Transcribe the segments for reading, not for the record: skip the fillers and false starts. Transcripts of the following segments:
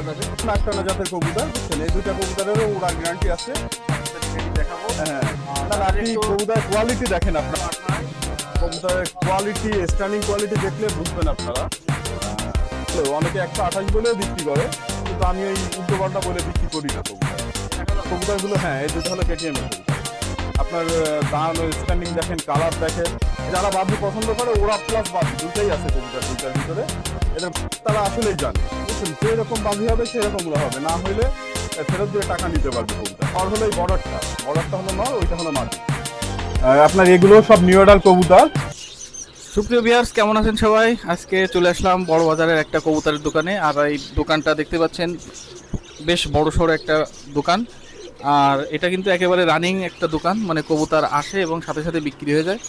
যাবে? নাকটানা জাতের কবুতর, বুঝছেন, এই দুইটা কবুতরেরও উড়ার গ্যারান্টি আছে। দেখাবো। হ্যাঁ, আপনি কবুতরের কোয়ালিটি দেখেন, আপনারা কবুতরের কোয়ালিটি, স্ট্যান্ডিং কোয়ালিটি দেখলে বুঝবেন আপনারা। অনেকে 128 বলেও বিক্রি করে, কিন্তু আমি এই উল্টো পাল্টা বলে বিক্রি করি না কবুতরগুলো। হ্যাঁ, এই দুটো হলো কেটিএম এর কবুতর। আপনার দাম, স্ট্যান্ডিং দেখেন, কালার দেখেন। যারা বাবু পছন্দ করে, ওরা প্লাস বাবু দুটাই আছে কবুতর দুইটার ভিতরে। এদের তারা আসলেই জানে, বুঝছেন, যেরকম বাবু হবে সেরকম ওরা হবে, না হইলে ফেরত দিয়ে টাকা নিতে পারবে কবুতর। আর হলো এই বর্ডারটা হলো নর, ওইটা হলো মাদি। আপনার এগুলো সব নিউ অর্ডার কবুতর। সুপ্রিয় ভিউয়ার্স, কেমন আছেন সবাই? আজকে চলে আসলাম বড় বাজারের একটা কবুতরের দোকানে। আর এই দোকানটা দেখতে পাচ্ছেন, বেশ বড় সড়ো একটা দোকান। আর এটা কিন্তু একেবারে রানিং একটা দোকান, মানে কবুতর আসে এবং সাথে সাথে বিক্রি হয়ে যায়।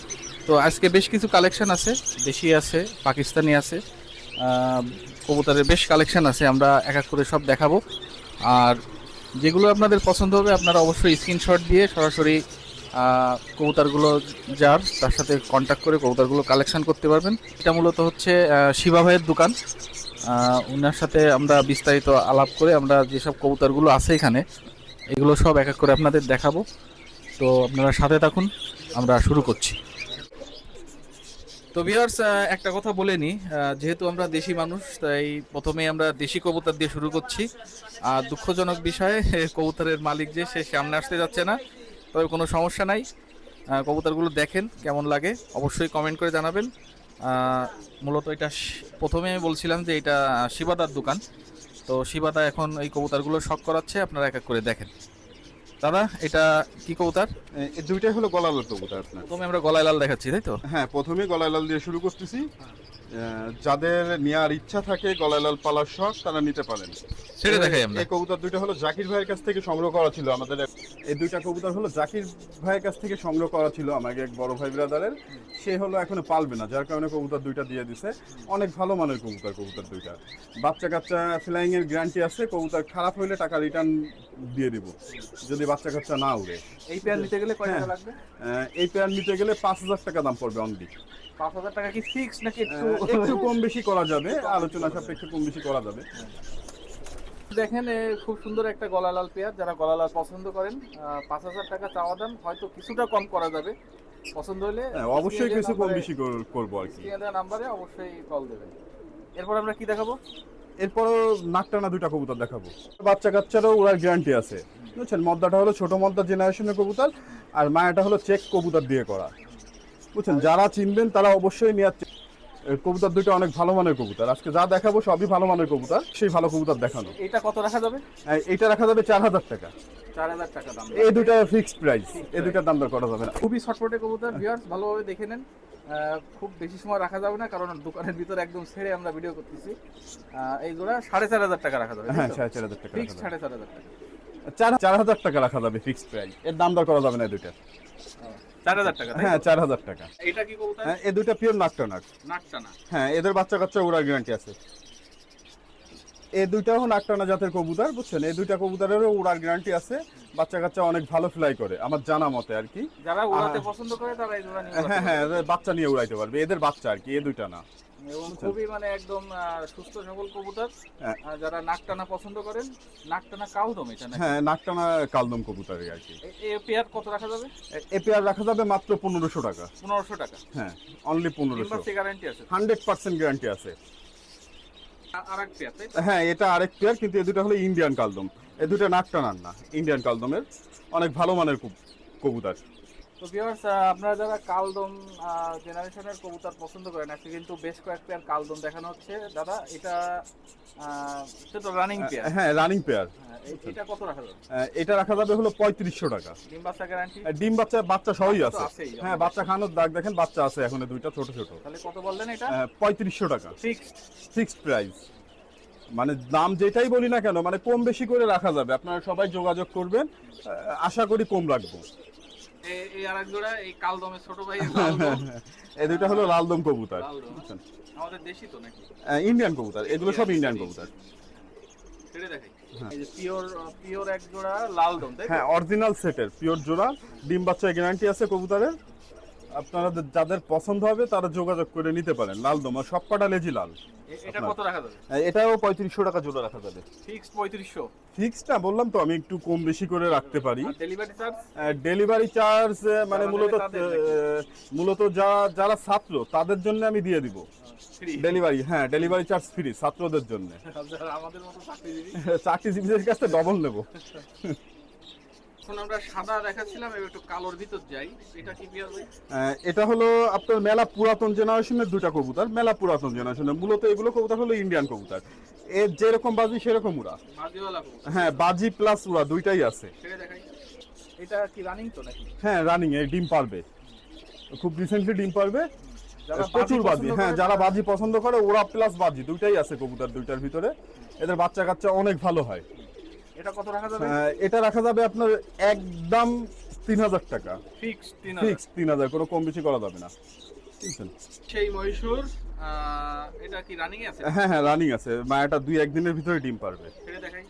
তো আজকে বেশ কিছু কালেকশন আছে, দেশি আছে, পাকিস্তানি আছে, কবুতরের বেশ কালেকশন আছে। আমরা এক এক করে সব দেখাবো। আর যেগুলো আপনাদের পছন্দ হবে আপনারা অবশ্যই স্ক্রিনশট দিয়ে সরাসরি কবুতরগুলো যার তার সাথে কন্ট্যাক্ট করে কবুতরগুলো কালেকশন করতে পারবেন। এটা মূলত হচ্ছে শিবা ভাইয়ের দোকান। ওনার সাথে আমরা বিস্তারিত আলাপ করে আমরা যেসব কবুতরগুলো আছে এখানে, এগুলো সব এক এক করে আপনাদের দেখাবো। তো আপনারা সাথে থাকুন, আমরা শুরু করছি। তো ভিউয়ার্স, একটা কথা বলে নিই, যেহেতু আমরা দেশি মানুষ তাই প্রথমে আমরা দেশি কবুতর দিয়ে শুরু করছি। আর দুঃখজনক বিষয়, কবুতরের মালিক যে সে সামনে আসতে যাচ্ছে না। তবে কোনো সমস্যা নাই, কবুতরগুলো দেখেন কেমন লাগে অবশ্যই কমেন্ট করে জানাবেন। মূলত এটা প্রথমে আমি বলছিলাম যে এটা শিবাদার দোকান। তো শিবাদা এখন এই কবুতরগুলো শখ করাচ্ছে, আপনারা এক এক করে দেখেন। দাদা, এটা কি কবুতর? এই দুইটাই হলো গলালাল কবুতর আপনার। প্রথমে আমরা গলায় লাল দেখাচ্ছি, তাই তো? হ্যাঁ, প্রথমে গলালাল দিয়ে শুরু করতেছি। যাদের নেওয়ার ইচ্ছা থাকে, গলালাল পালার শখ, তারা নিতে পারেন। ছেড়ে দেখাই আমরা। এই কবুতর দুইটা হলো জাকির ভাইয়ের কাছ থেকে সংগ্রহ করা ছিল আমাদের। এই দুইটা কবুতর হলো জাকির ভাইয়ের কাছ থেকে সংগ্রহ করা ছিল আমাকে এক বড় ভাই ব্রাদারের। সে হলো এখনো পালবে না, যার কারণে কবুতর দুইটা দিয়ে দিছে। অনেক ভালো মানের কবুতর দুইটা। বাচ্চা কাচ্চা ফ্লাইং এর গ্যারান্টি আছে। কবুতর খারাপ হইলে টাকা রিটার্ন দিয়ে দিব যদি বাচ্চা কাচ্চা না উড়ে। এই পেয়ার নিতে গেলে কয় টাকা লাগবে? এই পেয়ার নিতে গেলে 5,000 টাকা দাম পড়বে অনলি। 5,000 টাকা কি ফিক্স নাকি একটু কম বেশি করা যাবে, আলোচনা সাপেক্ষে কম বেশি করা যাবে। দেখেন, খুব সুন্দর একটা গলালাল পেয়ার। যারা গলালাল পছন্দ করেন, 5,000 টাকা চাওয়া দাম, হয়তো কিছুটা কম করা যাবে পছন্দ হলে। অবশ্যই কিছু কম বেশি করবো আর কি। নাম্বারে অবশ্যই কল দেবেন। এরপর আমরা কি দেখাবো? এরপরও নাকটানা দুইটা কবুতর দেখাবো। বাচ্চা কাচ্চারও ওরার গ্যারান্টি আছে, বুঝছেন। মদ্দাটা হলো ছোট মদ্দা জেনারেশনের কবুতর, আর মায়াটা হলো চেক কবুতর দিয়ে করা, বুঝছেন। যারা চিনবেন তারা অবশ্যই নিয়ে কবুতর দুটো অনেক ভালো মানের কবুতর। আজকে যা দেখাবো সবই ভালো মানের কবুতর, সেই ভালো কবুতর দেখানো। এটা কত রাখা যাবে? এইটা রাখা যাবে 4,000 টাকা। 4,000 টাকা দাম। এই দুটা ফিক্সড প্রাইস, এই দুটার দাম দর করা যাবে না। খুবই ছটফটে কবুতর ভিউয়ার্স, ভালোভাবে দেখে নেন। খুব বেশি সময় রাখা যাবে না, কারণ দোকানের ভিতরে একদম ছেড়ে আমরা ভিডিও করতেছি। এই জোড়া 4,500 টাকা রাখা যাবে। হ্যাঁ, 4,500 টাকা ফিক্স 4,500 টাকা। 4,000 টাকা রাখা যাবে ফিক্সড প্রাইস। এর দাম দর করা যাবে না এই দুইটা। 4,000 টাকা। হ্যাঁ, 4,000 টাকা। এটা কি কবুতর? হ্যাঁ, এই দুইটা পিওর নাকটানা। নাকটানা। হ্যাঁ, এদের বাচ্চা কাচ্চা ওড়ার গ্যারান্টি আছে। এই দুইটাও নাকটানা জাতের কবুতর, বুঝছেন। এই দুইটা কবুতরেরও উড়ার গ্যারান্টি আছে। বাচ্চা কাচ্চা অনেক ভালো ফ্লাই করে আমার জানা মতে আর কি। যারা উড়াতে পছন্দ করে তারা এই জোড়া নিয়ে হ্যাঁ হ্যাঁ, এদের বাচ্চা নিয়ে উড়াইতে পারবে। এদের বাচ্চা আর কি, এই দুইটা না। এবং খুবই মানে একদম সুস্থ সবল কবুতর। যারা নাকটানা পছন্দ করেন, নাকটানা কালদম এটা নাকি? হ্যাঁ, নাকটানা কালদম কবুতর আর কি। এই পেয়ার কত রাখা যাবে? এই পেয়ার রাখা যাবে মাত্র 1,500 টাকা। 1,500 টাকা। হ্যাঁ, অনলি 1,500। গ্যারান্টি আছে? 100% গ্যারান্টি আছে। আরেক পেয়ার, তাই তো? হ্যাঁ, এটা আরেক পেয়ার, কিন্তু এই দুটো হলো ইন্ডিয়ান কালদম। এই দুটো নাকটানার না, ইন্ডিয়ান কালদমের। অনেক ভালো মানের কবুতর। তো ভিউয়ার্স, আপনারা যারা কালদম জেনারেশনের কবুতর পছন্দ করেন, আজকে কিন্তু বেশ কয়েক পেয়ার কালদম দেখানো হচ্ছে। দাদা, এটা তো রানিং পেয়ার? হ্যাঁ, রানিং পেয়ার। এটা কত রাখা যাবে? এটা রাখা যাবে হলো 3,500 টাকা। ডিম বাচ্চা গ্যারান্টি? ডিম বাচ্চা সবই আছে। হ্যাঁ, বাচ্চা খানোর দাগ দেখেন, বাচ্চা আছে এখন দুইটা ছোট ছোট। তাহলে কত বললেন এটা? 3,500 টাকা ফিক্সড প্রাইস। মানে দাম যেটাই বলি না কেন, মানে কম বেশি করে রাখা যাবে। আপনারা সবাই যোগাযোগ করবেন, আশা করি কম রাখবো। এই আরেক জোড়া এই কালদমের ছোট ভাই। এই দুইটা হলো লালদম কবুতর, আমাদের দেশি তো নাকি? ইন্ডিয়ান কবুতর। এগুলো সব ইন্ডিয়ান কবুতর। ছেড়ে দেখাই। এই যে পিওর এক জোড়া লালদম, তাই তো? হ্যাঁ, অরিজিনাল সেটের পিওর জোড়া। ডিম বাচ্চা গ্যারান্টি আছে কবুতরের। আপনারা যাদের পছন্দ হবে তারা যোগাযোগ করে নিতে পারেন। লাল দমা সব কটা লেজি লাল। এটা কত রাখা যাবে? এটাও 3500 টাকা জোড়া রাখা যাবে। ফিক্সড 3500? ফিক্সড না, বললাম তো আমি একটু কম বেশি করে রাখতে পারি। আর ডেলিভারি চার্জ? ডেলিভারি চার্জ মানে যারা মূলত নেবে তাদের নাকি? মূলত যারা ছাত্র তাদের জন্য আমি দিয়ে দিব ফ্রি? ডেলিভারি। হ্যাঁ, ডেলিভারি চার্জ ফ্রি ছাত্রদের জন্য। যারা আমাদের মতো চাকরিজীবী? চাকরিজীবীদের কাছে ডবল নেব। এখন আমরা সাদা দেখাচ্ছিলাম, এবার একটু কালোর ভিতর যাই। এটা কি পেয়ার ভাই? এটা হলো আপনার মেলা পুরাতন জেনারেশনের দুটা কবুতর। মেলা পুরাতন জেনারেশনের মূলত এগুলো কবুতর হলো ইন্ডিয়ান কবুতর। এর যেরকম বাজি সেরকম উড়া। বাজিওয়ালা কবুতর? হ্যাঁ, বাজি প্লাস উড়া দুইটাই আছে। ছেড়ে দেখাই। এটা কি রানিং তো নাকি? হ্যাঁ, রানিং এ ডিম পারবে, খুব রিসেন্টলি ডিম পারবে। যারা প্রচুর বাজি, পছন্দ হ্যাঁ করে যারা তারা- বাজি পছন্দ করে ওরা প্লাস বাজি দুইটাই আছে কবুতর দুইটার ভিতরে। এদের বাচ্চা কাচ্চা অনেক ভালো হয়। এটা কত রাখা যাবে? এটা রাখা যাবে আপনার একদম 3000 টাকা। ফিক্সড 3000? ফিক্স 3000, কোনো কম বেশি করা যাবে না। বুঝছেন? সেই মহীশূর, এটা কি রানিং এ আছে? হ্যাঁ হ্যাঁ, রানিং আছে। মায়াটা 2-1 দিনের ভিতরে ডিম পারবে। ছেড়ে দেখাই।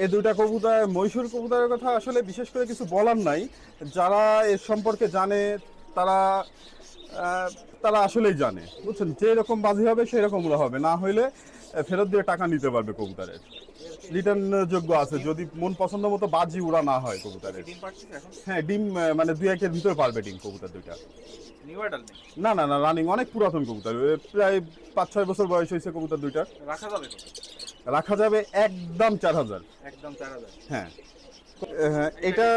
এই দুইটা কবুতর, মহীশূর কবুতরের কথা আসলে বিশেষ করে কিছু বলার নাই। যারা এর সম্পর্কে জানে তারা তারা আসলেই জানে। বুঝছেন, যেরকম বাজি হবে সেই রকম ওরা হবে, না হইলে ফেরত দিয়ে টাকা নিতে পারবে কবুতরের। রিটার্ন যোগ্য আছে যদি মন পছন্দ মতো বাজি উড়া না হয় কবুতরের। ডিম পাচ্ছিস এখন? হ্যাঁ, ডিম মানে 2-1 ভিতরে পারবে ডিম কবুতর দুইটা। নিউ অ্যাডাল্ট নেই? না না না, রানিং অনেক পুরাতন কবুতর, প্রায় 5-6 বছর বয়স হয়েছে কবুতর দুইটার। রাখা যাবে কত? রাখা যাবে একদম 4000। একদম 4000? হ্যাঁ। এটা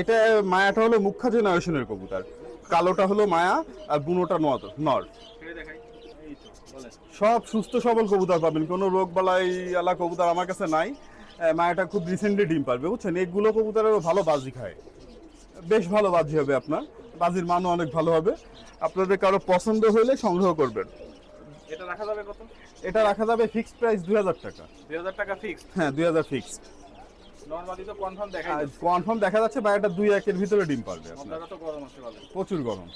এটা মায়াটা হলো মুখ্যা জেনারেশনের কবুতর। কালোটা হলো মায়া আর বুনোটা নর। ছেড়ে দেখাই। এই তো বলেন। সব সুস্থ সবল কবুতর পাবেন, কোনো রোগ বালাই আলা কবুতর আমার কাছে নাই। মায়াটা খুব রিসেন্টলি ডিম পারবে। বুঝছেন, এগুলো কবুতরেরও ভালো বাজি খায়, বেশ ভালো বাজি হবে আপনার। বাজির মানও অনেক ভালো হবে। আপনাদের কারো পছন্দ হলে সংগ্রহ করবেন। এটা রাখা যাবে কত? এটা রাখা যাবে ফিক্সড প্রাইস 2000 টাকা। 2000 টাকা ফিক্সড? হ্যাঁ, 2000 ফিক্সড। নরমালি তো কনফার্ম দেখাই যাচ্ছে। কনফার্ম দেখা যাচ্ছে মায়াটা 2-1 ভিতরে ডিম পারবে আপনার। আপনারা তো গরম আছে বলেন। প্রচুর গরম।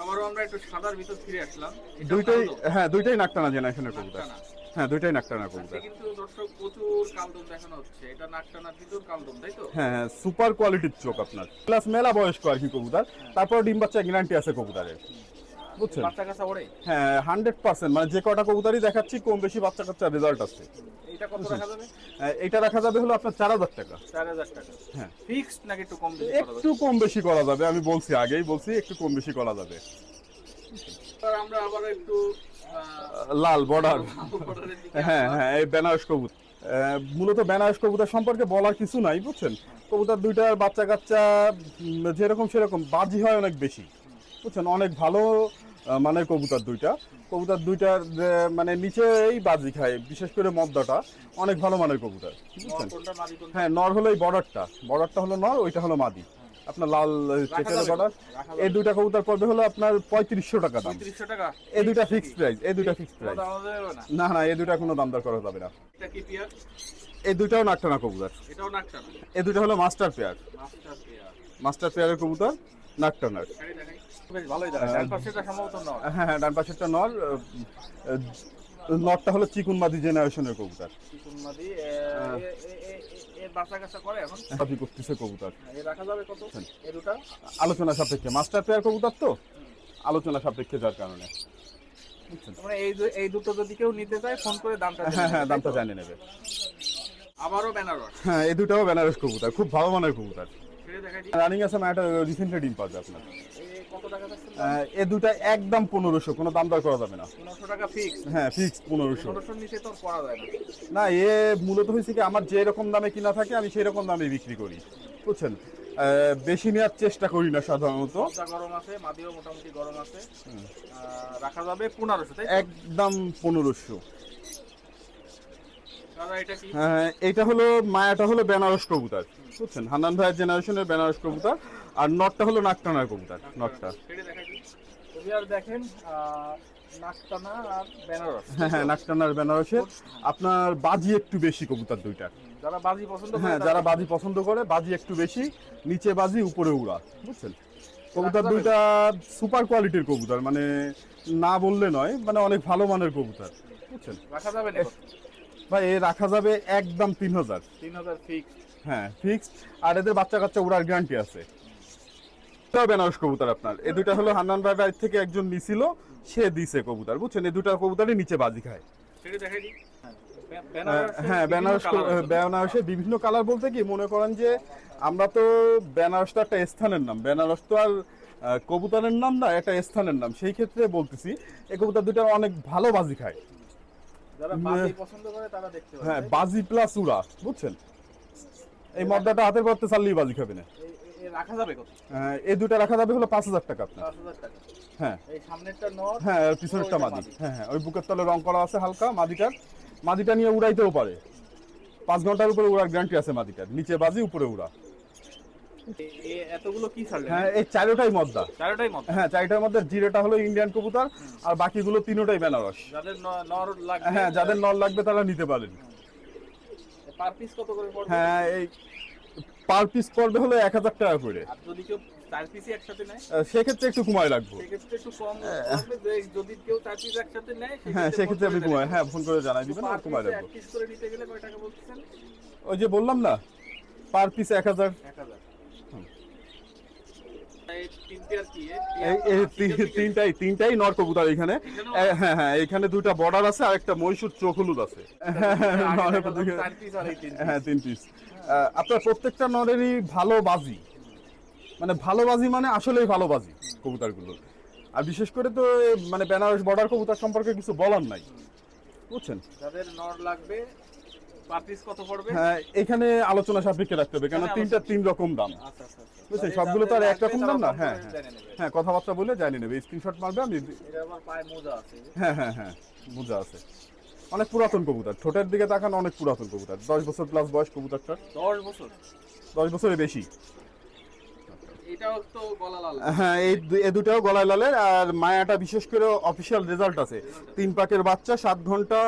আবারও আমরা একটু সাদার ভিতর ফিরে আসলাম। এটা দুইটাই, কালদম? হ্যাঁ দুইটাই নাকটানা জেনারেশনের কবুতর। নাকটানা? হ্যাঁ, দুইটাই নাকটানা আজকে কবুতর। কিন্তু দর্শক প্রচুর কালদম দেখানো হচ্ছে। এটা নাকটানার ভিতর কালদম, তাই তো? হ্যাঁ হ্যাঁ, সুপার কোয়ালিটির চোখ আপনার, প্লাস মেলা বয়স্ক আর কি কবুতর। তারপর ডিম বাচ্চা গ্যারান্টি আছে কবুতরের। বুঝছেন? বাচ্চা কাচ্চা ওড়ে? হ্যাঁ, 100%, মানে যে কটা কবুতরই দেখাচ্ছি কম বেশি বাচ্চা কাচ্চা রেজাল্ট আছে। এটা কত রাখা যাবে? এটা রাখা যাবে হলো আপনার 4000 টাকা। 4000 টাকা? হ্যাঁ, ফিক্সড নাকি একটু কম বেশি করা যাবে? একটু কম বেশি করা যাবে, আমি বলছি আগেই বলছি একটু কম বেশি করা যাবে। আর আমরা আবার একটু লাল বর্ডার। border এর দিকে হ্যাঁ আসলাম। হ্যাঁ, এই বেনারস কবুতর। মূলত বেনারস কবুতর সম্পর্কে বলার কিছু নাই। বুঝছেন, কবুতর দুইটার বাচ্চা কাচ্চা যেরকম সেরকম বাজি হয় অনেক বেশি। বুঝছেন, অনেক ভালো মানের কবুতর দুইটা। কবুতর দুইটার মানে নিচেই বাজি খায়, বিশেষ করে মদ্দাটা অনেক ভালো মানের কবুতর। বুঝছেন? নর কোনটা মাদি কোনটা? হ্যাঁ, নর হলো এই বর্ডারটা হলো নর, ওইটা হলো মাদি। আপনার লাল চেকের যাবে বর্ডার। কত? রাখা যাবে? এই দুইটা কবুতর পড়বে হলো আপনার 3500 টাকা দাম। 3500 টাকা? এই দুইটা ফিক্সড প্রাইস, এই দুইটা ফিক্সড কোনো প্রাইস। দাম দেবে না? না না, এই দুইটা কোনো দাম দর করা যাবে না। এটা কি পেয়ার? এই দুইটাও নাকটানা কবুতর। এটাও নাকটানা? এই দুইটা হলো master pair. Master pair? Master পেয়ারের কবুতর, নাকটানার। ছাড়ি দেখাই। বেশ ভালোই দেখা। ডান পাশেটা সম্ভবত নর। হ্যাঁ হ্যাঁ, ডান পাশেরটা নর। নরটা হলো চিকুনমাদি জেনারেশনের কবুতর। চিকুন মাদি। এর বাচ্চা কাচ্চা করে এখন? বাজি করতেছে কবুতর। এ রাখা যাবে কত? এ দুটা? আলোচনা সাপেক্ষে, মাস্টার পেয়ার কবুতর তো আলোচনা সাপেক্ষে, যার কারণে। বুঝছেন? মানে এই দুটো যদি কেউ নিতে চায় ফোন করে দামটা জেনে হ্যাঁ হ্যাঁ, নেবে, দামটা তাই তো? জানিয়ে নেবে। আবারও বেনারস? হ্যাঁ, এই দুটাও বেনারস কবুতর, খুব ভালো মানের কবুতর। ছেড়ে দেখাই দিই। রানিং আছে, মায়াটা রিসেন্টলি ডিম পাবে আপনার। কত টাকা যাচ্ছে? এই দুটা একদম 1500, কোনো দাম দর করা যাবে না। 1500 টাকা ফিক্স? হ্যাঁ, ফিক্সড 1500। 1500 নিচে তো আর করা যায় না। না, এ মূলত হয়েছে কি, আমার যে রকম দামে কিনা থাকে আমি সেই রকম দামে বিক্রি করি। বুঝছেন, বেশি নেওয়ার চেষ্টা করি না সাধারণত। মদ্দা গরম আছে, মাদিও মোটামুটি গরম আছে। রাখা যাবে 1500, তাই তো? একদম 1500। দাদা এটা কি? এইটা হলো মায়াটা হলো বেনারস কবুতর। বুঝছেন, হান্নান ভাইয়ের জেনারেশনের বেনারস কবুতর। আর নটটা হলো নাকটানার কবুতর, নটটা। ছেড়ে দেখাই দিই। তবে আর দেখেন নাকটানা আর বেনারস। হ্যাঁ হ্যাঁ, নাকটানার বেনারসের। আপনার বাজি একটু বেশি কবুতর দুইটার। যারা বাজি পছন্দ করে হ্যাঁ, তারা- যারা বাজি পছন্দ করে, বাজি একটু বেশি, নিচে বাজি উপরে উড়া। বুঝছেন, কবুতর রাখা দুইটা সুপার কোয়ালিটির কবুতর, মানে না বললে নয়, মানে অনেক ভালো মানের কবুতর। বুঝছেন রাখা যাবে না? ভাই, এ রাখা যাবে একদম 3000। 3000 ফিক্স? হ্যাঁ, ফিক্সড। আর এদের বাচ্চা কাচ্চা উড়ার গ্যারান্টি আছে। এটা বেনারস কবুতর আপনার। এই দুইটা হলো হান্নান ভাই বাড়ি থেকে একজন নিছিল, সে দিছে কবুতর, বুঝছেন? এই দুটা কবুতরই নিচে বাজি খায়। সেটা দেখাই দিই। হ্যাঁ, বেনারসে বিভিন্ন কালার বলতে কি মনে করেন যে আমরা তো, বেনারস তো একটা স্থানের নাম, বেনারস তো আর কবুতরের নাম না, একটা স্থানের নাম। সেই ক্ষেত্রে বলতেছি এই কবুতর দুটো অনেক ভালো বাজি খায়। যারা বাজি পছন্দ করে তারা দেখতে পারে। হ্যাঁ, বাজি প্লাস উড়া, বুঝছেন? এই মদ্দাটা হাতের পড়তে চাললেই বাজি খাবে না। রাখা যাবে কত? এই দুটো রাখা যাবে হলো 5,000 টাকা আপনার। 5,000 টাকা। হ্যাঁ এই সামনেরটা নর, হ্যাঁ, আর পিছনেরটা মাদি। হ্যাঁ হ্যাঁ, ওই বুকের তলে রং করা আছে হালকা মাদিটা নিয়ে উড়াইতেও পারে। 5 ঘন্টার উপরে উড়ার গ্যারান্টি আছে মাদিটার। নিচে বাজি, উপরে উড়া। এতগুলো কি ছাড়লেন? হ্যাঁ, এই চারোটাই মদ্দা। চারটাই মত। হ্যাঁ, চারটার মধ্যে জিরেটা হলো ইন্ডিয়ান কবুতর, আর বাকিগুলো তিনোটাই বেনারস। যাদের নর লাগবে, হ্যাঁ, যাদের নল লাগবে তারা নিতে পারেন। পার পিস কত করে পড়বে? হ্যাঁ, এই পার পিস পড়বে হলো 1,000 টাকা করে। আর যদি কেউ 4 পিসই একসাথে নেয় সেক্ষেত্রে একটু কমায় রাখবো। সেক্ষেত্রে একটু কম হবে। যদি কেউ 4 পিস একসাথে নেয় হ্যাঁ, সেক্ষেত্রে আপনি কমায়, হ্যাঁ, ফোন করে জানাই দিবেন, পার কমায় পিসে রাখবো। 1 পিস করে নিতে গেলে কয় টাকা বলতেছেন? ওই যে বললাম না, পার পিস 1,000। 1000। এই তিনটে আর কি? তিনটাই নর কবুতর এখানে। হ্যাঁ হ্যাঁ, এখানে দুইটা বর্ডার আছে আর একটা মহীশূর চোখ হলুদ আছে। চার পিস আর এই তিন piece। হ্যাঁ, 3 পিস। আপনার প্রত্যেকটা নরেরই ভালো বাজি, মানে ভালো বাজি মানে আসলেই ভালো বাজি কবুতরগুলো। আর বিশেষ করে তো মানে বেনারস বর্ডার কবুতর সম্পর্কে কিছু বলার নাই, বুঝছেন? যাদের নর লাগবে পার পিস কত পড়বে? হ্যাঁ, এখানে আলোচনা সাপেক্ষে রাখতে হবে, কারণ তিনটা 3 রকম দাম, আচ্ছা আচ্ছা আচ্ছা। বুঝছেন? সবগুলো তো আর যাদের একরকম লাগবে দাম না। তারা হ্যাঁ ফোন করে হ্যাঁ জেনে নেবে। হ্যাঁ, কথাবার্তা বলে জানিয়ে নেবে, স্ক্রিনশট মারবে আমি। এটা আমার পায়ে মোজা আছে। হ্যাঁ হ্যাঁ হ্যাঁ, বোঝা আছে। অনেক পুরাতন কবুতর, ঠোঁটের দিকে তাকান, অনেক পুরাতন কবুতর। 10 বছর প্লাস বয়স কবুতরটা। 10 বছর? 10 বছরের বেশি। এটাও তো গলা লাল। হ্যাঁ, এই দুটাও গলায় লালের। আর মায়াটা বিশেষ করে অফিসিয়াল রেজাল্ট আছে, 3 পাকের বাচ্চা, 7 ঘন্টা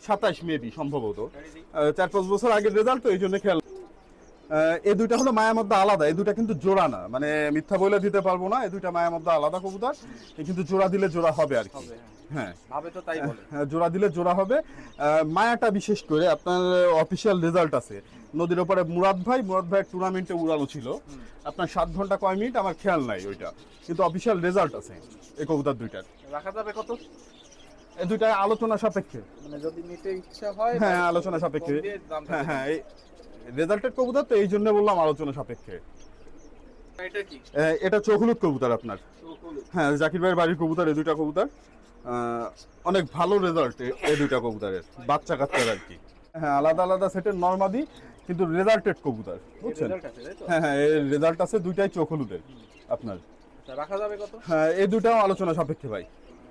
27 মেবি সম্ভবত। 4-5 বছর আগের রেজাল্ট, তো এই জন্য খেয়াল। এই দুইটা হলো মায়ার মধ্যে আলাদা, এই দুইটা কিন্তু জোড়া না, মানে মিথ্যা বলে দিতে পারবো না। এই দুইটা মায়ার মধ্যে আলাদা কবুতর, কিন্তু জোড়া দিলে জোড়া হবে আর কি। হ্যাঁ, ভাবে তো তাই বলে। জোড়া দিলে জোড়া হবে। মায়াটা বিশেষ করে আপনার অফিসিয়াল রেজাল্ট আছে, নদীর ওপরে মুরাদ ভাইয়ের টুর্নামেন্টে উড়ানো ছিল আপনার 7 ঘন্টা কয় মিনিট আমার খেয়াল নাই ওইটা, কিন্তু অফিসিয়াল রেজাল্ট আছে এই কবুতর দুইটার। রাখা যাবে কত? এই দুইটা আলোচনা সাপেক্ষে। মানে যদি নিতে ইচ্ছা হয়, হ্যাঁ, আলোচনা সাপেক্ষে। কম দিয়ে দামটা হ্যাঁ হ্যাঁ, এই রেজাল্টের কবুতর তো, এই জন্য বললাম আলোচনা সাপেক্ষে। এটা কি? এটা চোখ হলুদ কবুতর আপনার। চোখ হলুদ। হ্যাঁ, জাকির ভাইয়ের বাড়ির কবুতর এই দুইটা কবুতর। অনেক ভালো রেজাল্ট এই দুইটা কবুতরের, বাচ্চা কাচ্চার আর কি। হ্যাঁ, আলাদা আলাদা সেটের নরমাদি, কিন্তু রেজাল্টেড কবুতর, বুঝছেন? রেজাল্ট আছে তাই তো? হ্যাঁ হ্যাঁ, এর রেজাল্ট আছে, দুইটাই চোখ হলুদের আপনার। আচ্ছা, রাখা যাবে কত? হ্যাঁ, এই দুটাও আলোচনা সাপেক্ষে ভাই।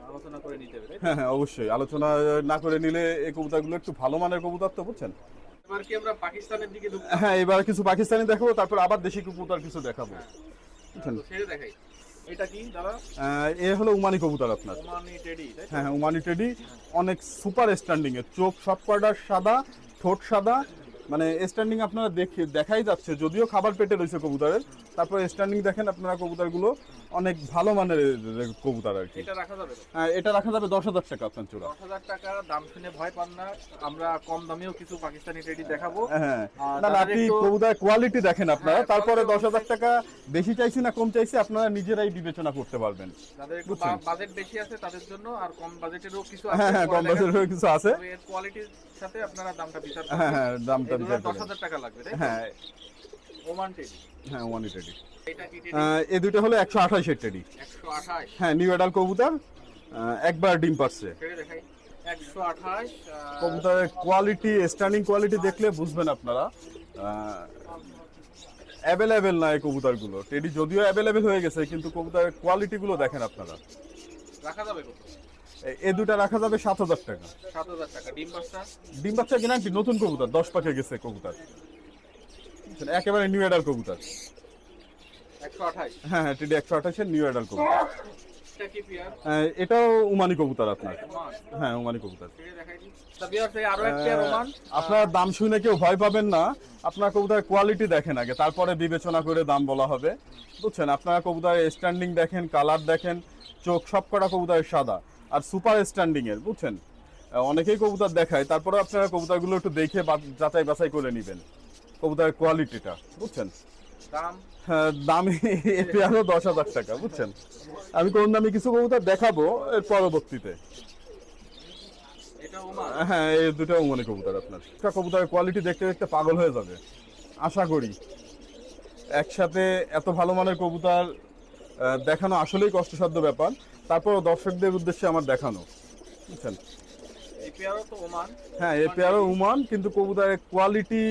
আলোচনা করে নিতে হবে তাই তো? হ্যাঁ হ্যাঁ, অবশ্যই আলোচনা না করে নিলে এই কবুতরগুলো একটু ভালো মানের কবুতর তো, বুঝছেন? এবার কি আমরা পাকিস্তানের দিকে ঢুকবো? হ্যাঁ, এবার কিছু পাকিস্তানি দেখাবো, তারপর আবার দেশি কবুতর কিছু দেখাবো, বুঝছেন? তো ছেড়ে দেখাই। এটা কি দাদা? এ হলো উমানি কবুতর আপনার। ওমানি টেডি তাই তো? হ্যাঁ হ্যাঁ, উমানি টেডি, অনেক সুপার স্ট্যান্ডিং এর, চোখ সব কয়টা সাদা, ঠোঁট সাদা, মানে স্ট্যান্ডিং আপনারা দেখাই যাচ্ছে, যদিও খাবার পেটে রয়েছে কবুতরের, তারপর স্ট্যান্ডিং দেখেন আপনারা কবুতরগুলো অনেক ভালো মানের কবুতর আর কি। এটা রাখা যাবে? হ্যাঁ, এটা রাখা যাবে 10,000 টাকা আপনার চূড়া। 10,000 টাকা। দাম শুনে ভয় পান না, আমরা কম দামেও কিছু পাকিস্তানি টেডি দেখাবো। হ্যাঁ, আর না না, যাদের আপনি একটু- কবুতর কোয়ালিটি দেখেন আপনারা, হ্যাঁ, তারপরে quality 10,000 টাকা বেশি চাইছি না কম চাইছি আপনারা নিজেরাই বিবেচনা করতে পারবেন। যাদের একটু বুঝছেন? বাজেট বেশি আছে তাদের জন্য, আর কম বাজেটেরও কিছু হ্যাঁ হ্যাঁ, কম বাজেটেরও কিছু আছে। এর কোয়ালিটির সাথে আপনারা দামটা বিচার হ্যাঁ করবেন। হ্যাঁ, দামটা এগুলো বিচার করবেন। 10,000 টাকা লাগবে তাই তো? হ্যাঁ ওমান টেডি। হ্যাঁ, উমানি টেডি। এটা কি টেডি? এই দুইটা হলো 128 এর টেডি। 128। হ্যাঁ, নিউ এডাল কবুতর, একবার ডিম পারছে। ছেড়ে দেখাই। 128। কবুতরের কোয়ালিটি, স্ট্যান্ডিং কোয়ালিটি দেখলে বুঝবেন আপনারা। অ্যাভেলেবেল না এই কবুতরগুলো, টেডি যদিও অ্যাভেলেবেল হয়ে গেছে, কিন্তু কবুতরের কোয়ালিটিগুলো দেখেন আপনারা। রাখা যাবে কত? এই দুটা রাখা যাবে 7,000 টাকা। 7,000 টাকা। ডিম বাচ্চা? ডিম বাচ্চা গ্যারান্টি, নতুন কবুতর, 10 পাকে গেছে কবুতর, বুঝছেন? একেবারে নিউ এডাল কবুতর। 128। হ্যাঁ হ্যাঁ, টেডি 128 এর নিউ এডাল কবুতর। এটা কি পেয়ার? এটাও উমানি কবুতর আপনার। ওমান। হ্যাঁ, উমানি কবুতর। ছেড়ে দেখাই দিই। তা বিয়ার থেকে আরো এক পেয়ার ওমান। আপনার দাম শুনে কেউ ভয় পাবেন না, আপনার কবুতরের কোয়ালিটি দেখেন আগে, তারপরে বিবেচনা করে দাম বলা হবে, বুঝছেন? আপনারা কবুতরের স্ট্যান্ডিং দেখেন, কালার দেখেন, চোখ সব কটা কবুতরের সাদা আর সুপার স্ট্যান্ডিং এর, বুঝছেন? অনেকেই কবুতর দেখায়, তারপরে আপনারা কবুতরগুলো একটু দেখে যাচাই বাছাই করে নেবেন কবুতরের কোয়ালিটিটা, বুঝছেন? দাম দামি এ পেয়ারও 10,000 টাকা, বুঝছেন। আমি কোন দামি কিছু কবুতর দেখাবো এর পরবর্তীতে। এটা ওমান। হ্যাঁ, এই দুটো ওমানি কবুতর আপনার। একটা কবুতরের কোয়ালিটি দেখতে দেখতে পাগল হয়ে যাবে আশা করি। একসাথে এত ভালো মানের কবুতর দেখানো আসলেই কষ্টসাধ্য ব্যাপার, তারপরও দর্শকদের উদ্দেশ্যে আমার দেখানো, বুঝছেন। এই পেয়ারও তো ওমান। হ্যাঁ, এই পেয়ারও উমান, কিন্তু কবুতরের কোয়ালিটি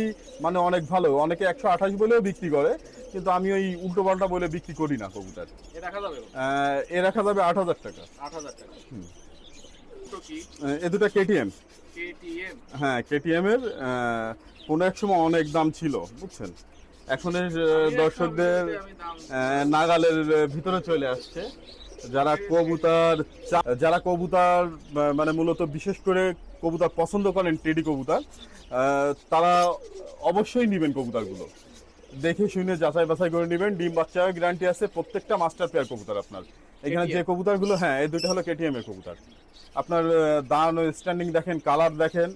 মানে অনেক ভালো। অনেকে 128 বলেও বিক্রি করে, কিন্তু আমি ওই উল্টো পাল্টা বলে বিক্রি করি না কবুতর। এ রাখা যাবে এ রাখা যাবে 8,000 টাকা। 8,000 টাকা। তো কি এ দুটো কেটিএম। কেটিএম। হ্যাঁ, কেটিএম এর কোনো এক সময় অনেক দাম ছিল, বুঝছেন। এখনের দর্শকদের নাগালের ভিতরে চলে আসছে। যারা কবুতর মানে মূলত বিশেষ করে কবুতর পছন্দ করেন, টেডি কবুতর, তারা অবশ্যই নেবেন কবুতরগুলো। দেখে শুনে যাচাই বাছাই করে নেবেন। ডিম বাচ্চার গ্যারান্টি আছে, প্রত্যেকটা মাস্টার পেয়ার কবুতর আপনার। এখানে যে কবুতরগুলো, হ্যাঁ, এই দুটো হলো কেটিএম এর কবুতর। আপনার দাঁড়ানো স্ট্যান্ডিং দেখেন, কালার দেখেন,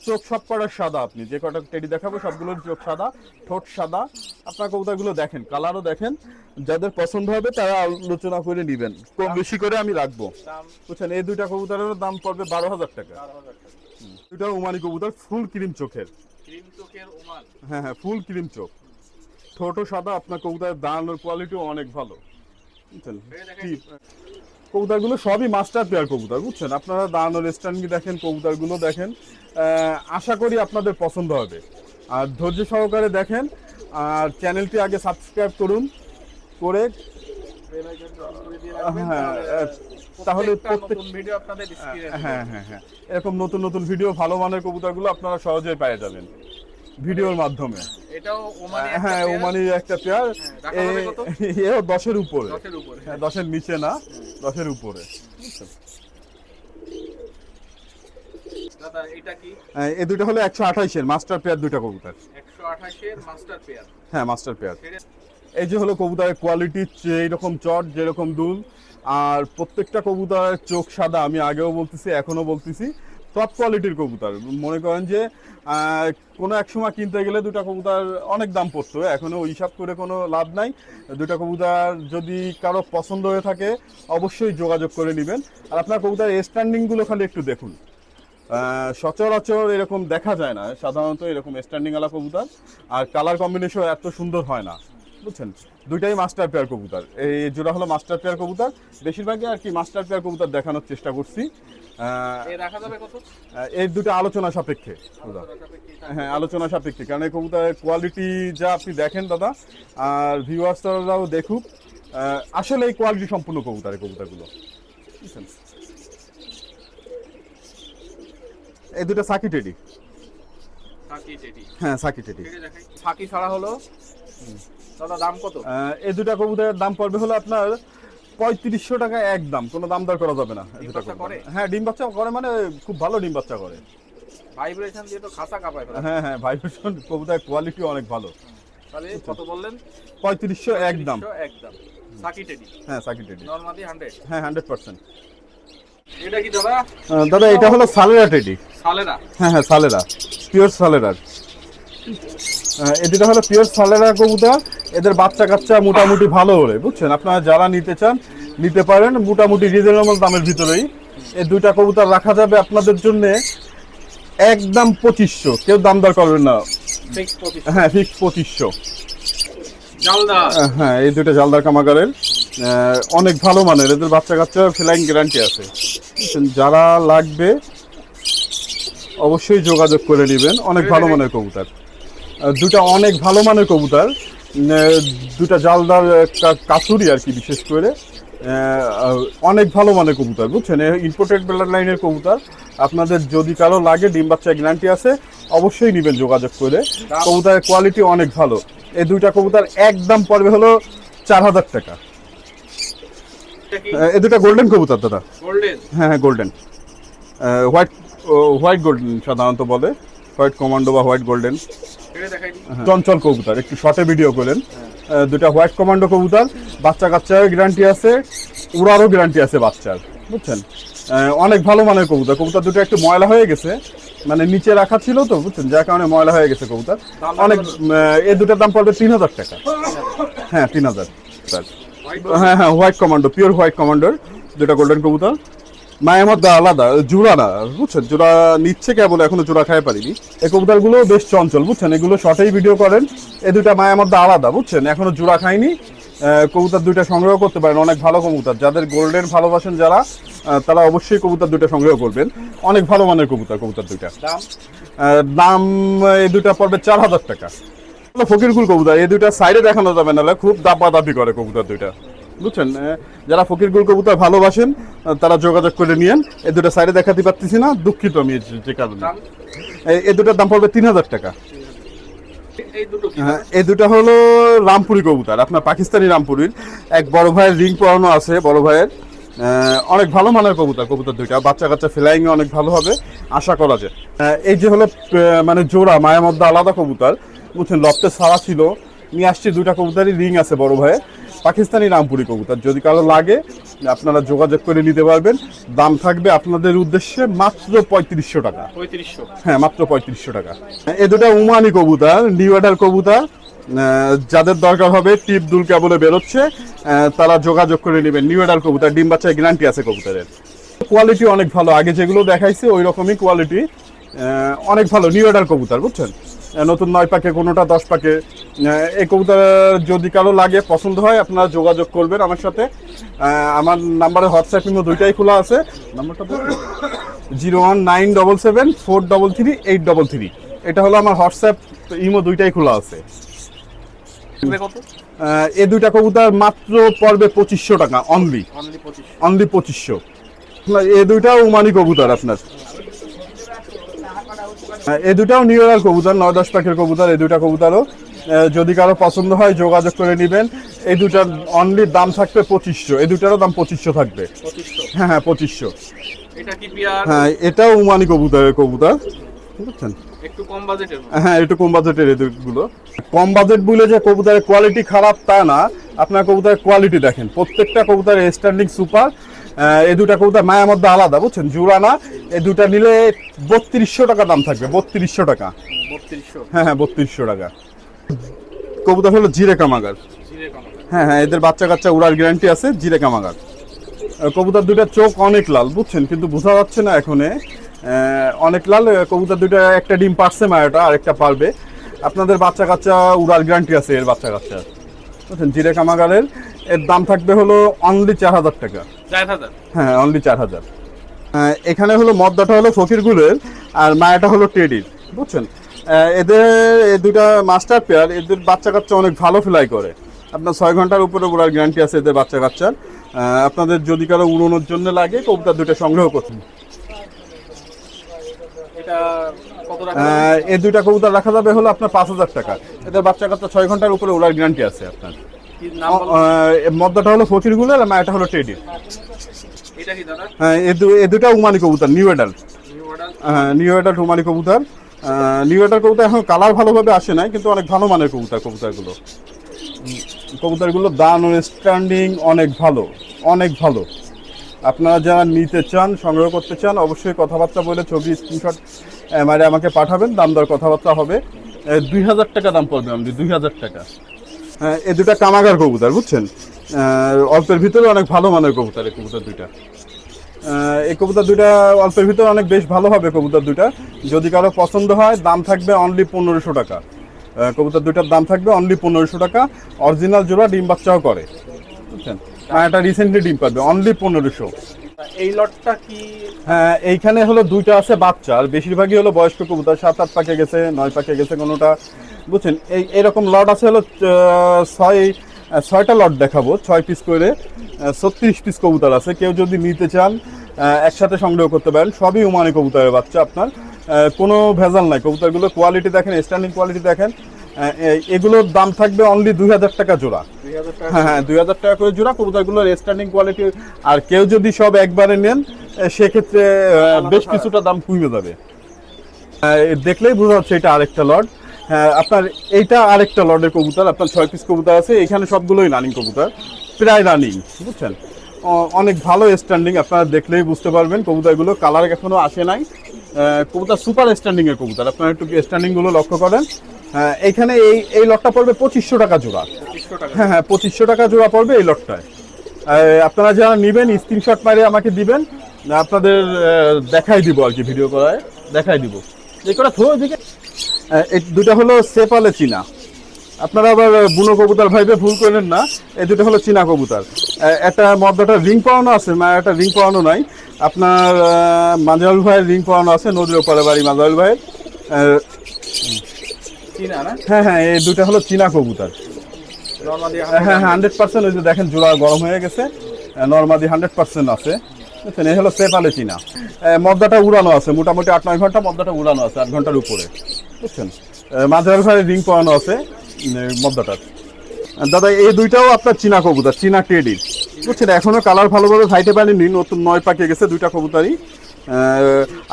চোখ সব কটার সাদা। আপনি যে কটা টেডি দেখাবো সবগুলোর চোখ সাদা, ঠোঁট সাদা। আপনার কবুতরগুলো দেখেন, কালারও দেখেন। যাদের পছন্দ হবে তারা আলোচনা করে নেবেন, কম বেশি করে আমি রাখবো, বুঝছেন। এই দুইটা কবুতরের দাম পড়বে 12,000 টাকা। দুটা ওমানি কবুতর, ফুল ক্রিম চোখের। হ্যাঁ হ্যাঁ, ফুল ক্রিম চোখ, ঠোঁটও সাদা। আপনার কবুতরের দাঁড়ানোর কোয়ালিটিও অনেক ভালো, বুঝছেন। কবুতরগুলো সবই মাস্টার পেয়ার কবুতর, বুঝছেন। আপনারা দাঁড়ানোর স্ট্যান্ডিং দেখেন, কবুতরগুলো দেখেন, আশা করি আপনাদের পছন্দ হবে। আর ধৈর্য সহকারে দেখেন, আর চ্যানেলটি আগে সাবস্ক্রাইব করুন করে, হ্যাঁ, তাহলে প্রত্যেক ভিডিও আপনাদের স্ক্রিনে। হ্যাঁ হ্যাঁ হ্যাঁ, এরকম নতুন নতুন ভিডিও, ভালো মানের কবুতরগুলো আপনারা সহজেই পেয়ে যাবেন ভিডিওর মাধ্যমে। এটাও ওমানি। হ্যাঁ, ওমানি একটা পেয়ার। এও 10-এর উপরে। 10-এর উপরে। হ্যাঁ, 10-এর নিচে না, 10-এর উপরে। দাদা এটা কি? এই দুটো হলো 128-এর মাস্টার পেয়ার, দুটো কবুতর। 128 এর মাস্টার পেয়ার। হ্যাঁ, মাস্টার পেয়ার। এই যে হলো কবুতরের কোয়ালিটি, এইরকম চট, যেরকম দুল, আর প্রত্যেকটা কবুতরের চোখ সাদা। আমি আগেও বলতেছি, এখনো বলতেছি, টপ কোয়ালিটির কবুতর। মনে করেন যে কোনো এক সময় কিনতে গেলে দুটা কবুতর অনেক দাম পড়তো, এখনো ওই হিসাব করে কোনো লাভ নাই। দুটা কবুতর যদি কারো পছন্দ হয়ে থাকে অবশ্যই যোগাযোগ করে নেবেন। আর আপনার কবুতরের স্ট্যান্ডিংগুলো খালি একটু দেখুন, সচরাচর এরকম দেখা যায় না সাধারণত, এরকম স্ট্যান্ডিং আলা কবুতর। আর কালার কম্বিনেশন এত সুন্দর হয় না, বুঝছেন। দুইটাই মাস্টার পেয়ার কবুতর। এই জোড়া হলো মাস্টার পেয়ার কবুতর। বেশিরভাগই আর কি মাস্টার পেয়ার কবুতর দেখানোর চেষ্টা করছি। এই দুটো আলোচনা সাপেক্ষে দাদা। হ্যাঁ, আলোচনা সাপেক্ষে, কারণ এই কবুতরের কোয়ালিটি যা আপনি দেখেন দাদা, আর ভিউয়ার্সরাও দেখুক, আসলে এই কোয়ালিটি সম্পূর্ণ কবুতরের কবুতরগুলো, বুঝছেন। এই দুটো সাকি টেডি। হ্যাঁ, সাকি টেডি। সাকি ছাড়া হলো দাদা দাম কত? এই দুটা কবুতরের দাম পড়বে হলো আপনার 3500 টাকা একদম, কোনো দাম দর করা যাবে না। হ্যাঁ, ডিম বাচ্চা করে, মানে খুব ভালো ডিম বাচ্চা করে। ভাইব্রেশন দিয়ে তো খাসা কাঁপায়। হ্যাঁ হ্যাঁ, ভাইব্রেশন, কবুতরের কোয়ালিটি অনেক ভালো। তাহলে কত বললেন? 3500 একদম। সাকি টেডি। হ্যাঁ, সাকি টেডি। নরমালি 100। হ্যাঁ, 100%। এটা কি দাদা? দাদা এটা হলো সালেরা টেডি। সালেরা? হ্যাঁ হ্যাঁ, সালেরা, পিওর সালেরার। এদিকে হলো পিওর সালেরা কবুতর। এদের বাচ্চা কাচ্চা মোটামুটি ভালো হলে, বুঝছেন। আপনারা যারা নিতে চান নিতে পারেন, মোটামুটি রিজনেবল দামের ভিতরেই। এই দুইটা কবুতর রাখা যাবে আপনাদের জন্য একদম 2500, কেউ দাম দর করবেন না। হ্যাঁ, ফিক্স 2500। হ্যাঁ, এই দুটো জালদার কামাগারের, অনেক ভালো মানের। এদের বাচ্চা কাচ্চা ফ্লাইং গ্যারান্টি আছে। যারা লাগবে অবশ্যই যোগাযোগ করে নেবেন, অনেক ভালো মানের কবুতর। দুটা অনেক ভালো মানের কবুতর, দুটা জালদার কাসুরি আর কি, বিশেষ করে অনেক ভালো মানের কবুতর, বুঝছেন। ইম্পোর্টেড ব্লাড লাইনের কবুতর। আপনাদের যদি কারো লাগে, ডিম বাচ্চা গ্যারান্টি আছে, অবশ্যই নেবেন যোগাযোগ করে। কবুতরের কোয়ালিটি অনেক ভালো। এই দুইটা কবুতর একদম পড়বে হলো 4000 টাকা। এই দুটা গোল্ডেন কবুতর দাদা। হ্যাঁ হ্যাঁ, গোল্ডেন, হোয়াইট গোল্ডেন সাধারণত বলে, হোয়াইট কমান্ডো বা হোয়াইট গোল্ডেন। চঞ্চল কবুতর, একটু শর্টে ভিডিও করেন। দুটা হোয়াইট কমান্ডো কবুতর, বাচ্চা কাচ্চার গ্যারান্টি আছে, উড়ারও গ্যারান্টি আছে বাচ্চার, বুঝছেন। অনেক ভালো মানের কবুতর। কবুতর দুটো একটু ময়লা হয়ে গেছে, মানে নিচে রাখা ছিল তো বুঝছেন, যার কারণে ময়লা হয়ে গেছে কবুতর। অনেক এই দুটার দাম পড়বে 3,000 টাকা। হ্যাঁ 3,000। হ্যাঁ হ্যাঁ হোয়াইট কমান্ডো, পিওর হোয়াইট কমান্ডোর দুটা গোল্ডেন কবুতর। মায়ের মধ্যে আলাদা, জোড়া না বুঝছেন, জোড়া নিচ্ছে কেবল, এখনো জোড়া খাই পারিনি। এই কবুতরগুলো বেশ চঞ্চল বুঝছেন, এগুলো শর্টেই ভিডিও করেন। এই দুটা মায়ের মধ্যে আলাদা বুঝছেন, এখনো জোড়া খায়নি। কবুতর দুইটা সংগ্রহ করতে পারেন, অনেক ভালো কবুতর। যাদের গোল্ডেন ভালোবাসেন যারা, তারা অবশ্যই কবুতর দুইটা সংগ্রহ করবেন। অনেক ভালো মানের কবুতর, কবুতর দুইটা। দাম এই দুটা পড়বে 4,000 টাকা। ফকিরকুল কবুতর, এই দুইটা সাইডে দেখানো যাবে না, খুব দাপাদাপি করে কবুতর দুইটা বুঝছেন। যারা ফকিরকুল কবুতর ভালোবাসেন তারা যোগাযোগ করে নিয়েন। এই দুটো সাইডে দেখাতে পারতেছি না, দুঃখিত আমি যে কারণে। এই দুটার দাম পড়বে 3,000 টাকা। এই দুটা হলো রামপুরি কবুতর, আপনার পাকিস্তানি রামপুরির। এক বড় ভাইয়ের রিং পরানো আছে, বড় ভাইয়ের। অনেক ভালো মানের কবুতর, কবুতর দুইটা বাচ্চা কাচ্চা ফ্লাইং এ অনেক ভালো হবে আশা করা যায়। এই যে হলো মানে জোড়া মায়ের মধ্যে আলাদা কবুতর বুঝছেন, লফটে ছাড়া ছিল, নিয়ে আসছি। দুইটা কবুতরই রিং আছে বড় ভাইয়ের, পাকিস্তানি রামপুরি কবুতর। যদি কারো লাগে আপনারা যোগাযোগ করে নিতে পারবেন। দাম থাকবে আপনাদের উদ্দেশ্যে মাত্র 3500 টাকা। 3500? হ্যাঁ মাত্র 3500 টাকা। এই দুটা উমানি কবুতর, নিউ অর্ডার কবুতর। যাদের দরকার হবে, টিপ দুলকা বলে বেরোচ্ছে, তারা যোগাযোগ করে নেবেন। নিউ অর্ডার কবুতর, ডিম বাচ্চায় গ্যারান্টি আছে কবুতরের। কোয়ালিটি অনেক ভালো, আগে যেগুলো দেখাইছে ওই রকমই কোয়ালিটি, অনেক ভালো। নিউ অর্ডার কবুতর বুঝছেন, নতুন 9 পাকে, কোনোটা 10 পাকে। এই কবুতর যদি কারো লাগে, পছন্দ হয়, আপনারা যোগাযোগ করবেন আমার সাথে। আমার নাম্বারে হোয়াটসঅ্যাপ ইমো দুইটাই খোলা আছে। নাম্বারটা 01977433833। এটা হলো আমার হোয়াটসঅ্যাপ ইমো, দুইটাই খোলা আছে। এই দুইটা কবুতর মাত্র পড়বে 2500 টাকা অনলি। অনলি 2500। এই দুইটাও উমানি কবুতর আপনার। এই দুটাও নিউ ইয়ার কবুতর, 9-10 পাখের কবুতর। এই দুটা কবুতরও যদি কারো পছন্দ হয় যোগাযোগ করে নেবেন। এই দুটার অনলি দাম থাকবে 2500। এই দুটারও দাম 2500 থাকবে। হ্যাঁ হ্যাঁ 2500। হ্যাঁ এটাও উমানি কবুতরের কবুতর বুঝছেন, একটু কম বাজেটের। হ্যাঁ একটু কম বাজেটের। এগুলো কম বাজেট বলে যে কবুতরের কোয়ালিটি খারাপ তা না, আপনার কবুতরের কোয়ালিটি দেখেন। প্রত্যেকটা কবুতরের স্ট্যান্ডিং সুপার। এই দুটা কবুতর মায়ের মধ্যে আলাদা বুঝছেন, জোড়া না। এই দুটা নিলে 3200 টাকা দাম থাকবে। 3200 টাকা। হ্যাঁ হ্যাঁ 3200 টাকা। কবুতর হলো জিরে কামাগার। হ্যাঁ হ্যাঁ এদের বাচ্চা কাচ্চা উড়ার গ্যারান্টি আছে, জিরে কামাগার। কবুতর দুটা চোখ অনেক লাল বুঝছেন, কিন্তু বোঝা যাচ্ছে না এখনে, অনেক লাল। কবুতর দুটা একটা ডিম পারছে মায়াটা, আরেকটা পারবে। আপনাদের বাচ্চা কাচ্চা উড়ার গ্যারান্টি আছে এর বাচ্চা কাচ্চা বুঝছেন, জিরে কামাগারের। এর দাম থাকবে হলো অনলি 4000 টাকা। 4000? হ্যাঁ অনলি 4000। এখানে হলো মদ্দাটা হলো ফকিরগুলের, আর মায়াটা হলো টেডির বুঝছেন। এদের এই দুটা মাস্টার পেয়ার। এদের বাচ্চা কাচ্চা অনেক ভালো ফ্লাই করে, আপনার 6 ঘন্টার উপরে উড়ার গ্যারান্টি আছে এদের বাচ্চা কাচ্চার। আপনাদের যদি কারো উড়ানোর জন্য লাগে, কবুতর দুটো সংগ্রহ করতে। এই দুইটা কবুতর রাখা যাবে হলো আপনার 5000 টাকা। এদের বাচ্চা কাচ্চা 6 ঘন্টার উপরে উড়ার গ্যারান্টি আছে আপনার। মদ্দাটা হলো ফকিরগুলের, আর মায়াটা হলো টেডির। হ্যাঁ এই দুটা উমানি কবুতর, নিউ অ্যাডাল্ট। হ্যাঁ নিউ অ্যাডাল্ট উমানি কবুতর। নিউ অ্যাডাল্ট কবুতর এখন কালার ভালোভাবে আসে নাই, কিন্তু অনেক ভালো মানের কবুতর। কবুতরগুলো দান ও স্ট্যান্ডিং অনেক ভালো, অনেক ভালো। আপনারা যারা নিতে চান, সংগ্রহ করতে চান, অবশ্যই কথাবার্তা বলে ছবি স্ক্রিনশট মানে আমাকে পাঠাবেন। দাম দর কথাবার্তা হবে। 2000 টাকা দাম পড়বে আমাদের, 2000 টাকা। হ্যাঁ এই দুটা কামাগার কবুতর বুঝছেন, অল্পের ভিতরে অনেক ভালো মানের কবুতর। এই কবুতর দুইটা, এই কবুতর দুইটা অল্পের ভিতরে অনেক বেশ ভালো হবে কবুতর দুইটা। যদি কারো পছন্দ হয়, দাম থাকবে অনলি 1500 টাকা। কবুতর দুইটার দাম থাকবে অনলি 1500 টাকা। অরিজিনাল জোড়া, ডিম বাচ্চাও করে বুঝছেন। এটা রিসেন্টলি ডিম পাবে, অনলি 1500। এই লটটা কি? হ্যাঁ এইখানে হলো দুইটা আছে বাচ্চা, আর বেশিরভাগই হলো বয়স্ক কবুতর। 7-8 পাকে গেছে, 9 পাকে গেছে কোনোটা বুঝছেন। এরকম লট আছে হলো 6টা লট দেখাবো, 6 পিস করে 36 পিস কবুতর আছে। কেউ যদি নিতে চান একসাথে সংগ্রহ করতে পারেন। সবই উমানি কবুতরের বাচ্চা আপনার, কোনো ভেজাল নাই। কবুতরগুলো কোয়ালিটি দেখেন, স্ট্যান্ডিং কোয়ালিটি দেখেন। এগুলোর দাম থাকবে অনলি 2000 টাকা জোড়া। হ্যাঁ হ্যাঁ 2000 টাকা করে জোড়া কবুতরগুলোর স্ট্যান্ডিং কোয়ালিটি। আর কেউ যদি সব একবারে নেন, সেক্ষেত্রে বেশ কিছুটা দাম কমে যাবে। দেখলেই বোঝা যাচ্ছে এটা আরেকটা লট। হ্যাঁ আপনার এইটা আরেকটা লটের কবুতর। আপনার 6 পিস কবুতর আছে এখানে, সবগুলোই রানিং কবুতর, প্রায় রানিং বুঝছেন। অনেক ভালো স্ট্যান্ডিং, আপনারা দেখলেই বুঝতে পারবেন। কবুতরগুলো কালার এখনো আসে নাই, কবুতর সুপার স্ট্যান্ডিং এর কবুতর, আপনারা একটু স্ট্যান্ডিং গুলো লক্ষ্য করেন। এইখানে এই লটটা পড়বে 2500 টাকা জোড়া। 2500 টাকা। হ্যাঁ হ্যাঁ, 2500 টাকা জোড়া পড়বে এই লটটায়। আপনারা যারা নেবেন স্ক্রিনশট মারে আমাকে দিবেন, আপনাদের দেখাই দিব আর কি, ভিডিও করায় দেখাই দিব। এই কটা থো এদিকে। এই দুটো হলো সেপালে চীনা, আপনারা আবার বুনো কবুতর ভাইবে ভুল করেন না, এই দুটো হলো চীনা কবুতর। একটা মদ্দাটা রিং পাওয়ানো আছে, একটা রিং পাওয়ানো নাই। আপনার মাজাউল ভাইয়ের রিং পাওয়ানো আছে, নদীর ওপারে বাড়ি মাজাউল ভাইয়ের। চীনা না? হ্যাঁ হ্যাঁ, এই দুটো হলো চীনা কবুতর। নরমালি হ্যাঁ হ্যাঁ, 100%। ওই যে দেখেন জোড়া গরম হয়ে গেছে, নরমাদি 100% আছে, বুঝছেন। এই হলো সেপালে চীনা। মদ্দাটা উড়ানো আছে, মোটামুটি 8-9 ঘন্টা মদ্দাটা উড়ানো আছে, 8 ঘন্টার উপরে, বুঝছেন। মাঝার ভাই রিং পাওয়ানো আছে মদ্দাটার। দাদা এই দুইটাও আপনার চীনা কবুতর, চীনা টেডির, বুঝছেন। এখনো কালার ভালোভাবে ফাইটে পারেনি, নতুন 9 পাকিয়ে গেছে দুইটা কবুতরই।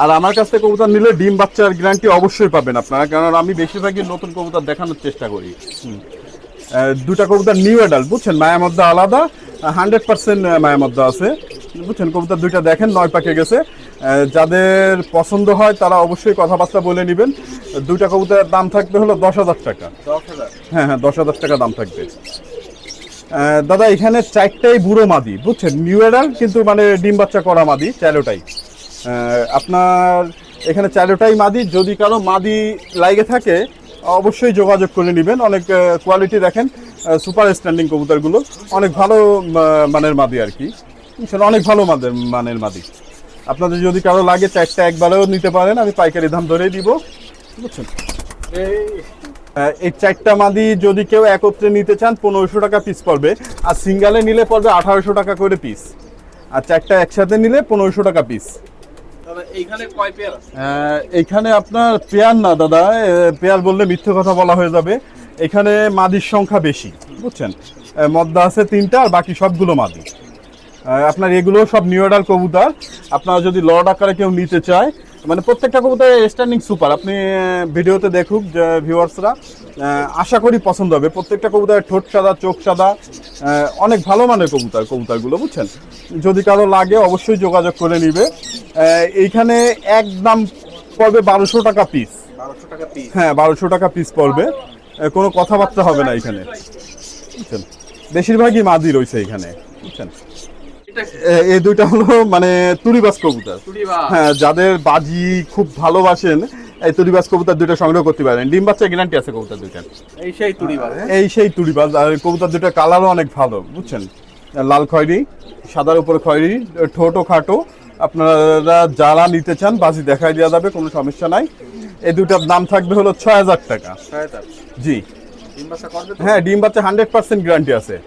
আর আমার কাছ থেকে কবুতর নিলে ডিম বাচ্চার গ্যারান্টি অবশ্যই পাবেন আপনারা, কারণ আমি বেশিরভাগই নতুন কবুতর দেখানোর চেষ্টা করি। দুটা কবুতর নিউ অ্যাডাল্ট, বুঝছেন। মায়া মদ্দা আলাদা, 100% মায়া মদ্দা আছে, বুঝছেন। কবুতর দুইটা দেখেন 9 পাকে গেছে। যাদের পছন্দ হয় তারা অবশ্যই কথাবার্তা বলে নেবেন। দুইটা কবুতরের দাম থাকবে হলো 10,000 টাকা। 10,000। হ্যাঁ হ্যাঁ, 10,000 টাকা দাম থাকবে। দাদা এখানে 4টাই বুড়ো মাদি, বুঝছেন। নিউ অ্যাডাল্ট কিন্তু মানে ডিম বাচ্চা করা মাদি, 4টাই। আপনার এখানে 4টাই মাদি। যদি কারো মাদি লাগে থাকে অবশ্যই যোগাযোগ করে নেবেন। অনেক কোয়ালিটি দেখেন, সুপার স্ট্যান্ডিং কবুতরগুলো অনেক ভালো মানের মাদি আর কি, অনেক ভালো মানের মাদি। আপনাদের যদি কারো লাগে 4টা একবারেও নিতে পারেন, আমি পাইকারি দাম ধরেই দিব, বুঝছেন। এই 4টা মাদি যদি কেউ একত্রে নিতে চান 1500 টাকা পিস পড়বে, আর সিঙ্গালে নিলে পড়বে 1800 টাকা করে পিস, আর 4টা একসাথে নিলে 1500 টাকা পিস। এইখানে কয় পেয়ার আছে? এইখানে আপনার পেয়ার না দাদা, পেয়ার বললে মিথ্যে কথা বলা হয়ে যাবে। এখানে মাদির সংখ্যা বেশি, বুঝছেন। মদ্দা আছে 3টা, আর বাকি সবগুলো মাদি। আপনার এগুলো সব নিউ অ্যাডাল কবুতর। আপনারা যদি লর্ড আকারে কেউ নিতে চায়, মানে প্রত্যেকটা কবুতর স্ট্যান্ডিং সুপার, আপনি ভিডিওতে দেখুক ভিউয়ার্সরা, আশা করি পছন্দ হবে। প্রত্যেকটা কবুতরের ঠোঁট সাদা, চোখ সাদা, অনেক ভালো মানের কবুতরগুলো, বুঝছেন। যদি কারো লাগে অবশ্যই যোগাযোগ করে নিবে। এইখানে একদম পড়বে 1200 টাকা পিস। 1200 টাকা পিস? হ্যাঁ, 1200 টাকা পিস পড়বে। কোনো কথাবার্তা হবে না এখানে, বুঝছেন। বেশিরভাগই মাদি রয়েছে এখানে, বুঝছেন। এই দুইটা হলো মানে তুরিবাজ কবুতর। হ্যাঁ, যাদের বাজি খুব ভালোবাসেন এই তুরিবাজ কবুতর দুইটা সংগ্রহ করতে পারেন। ডিম বাচ্চা গ্যারান্টি আছে কবুতর দুইটার। এই সেই তুড়িবাজ? এই সেই তুরিবাজ। আর কবুতর দুইটা কালারও অনেক ভালো, বুঝছেন। লাল খয়েরি, সাদার উপর খয়েরি, ঠোঁটও খাটো। আপনারা যারা নিতে চান বাজি দেখাই দেওয়া যাবে, কোনো সমস্যা নাই। এই দুইটার দাম থাকবে হলো 6000 টাকা। 6000? জি ডিম বাচ্চা করবে তো? হ্যাঁ, ডিম বাচ্চা 100% গ্যারান্টি আছে।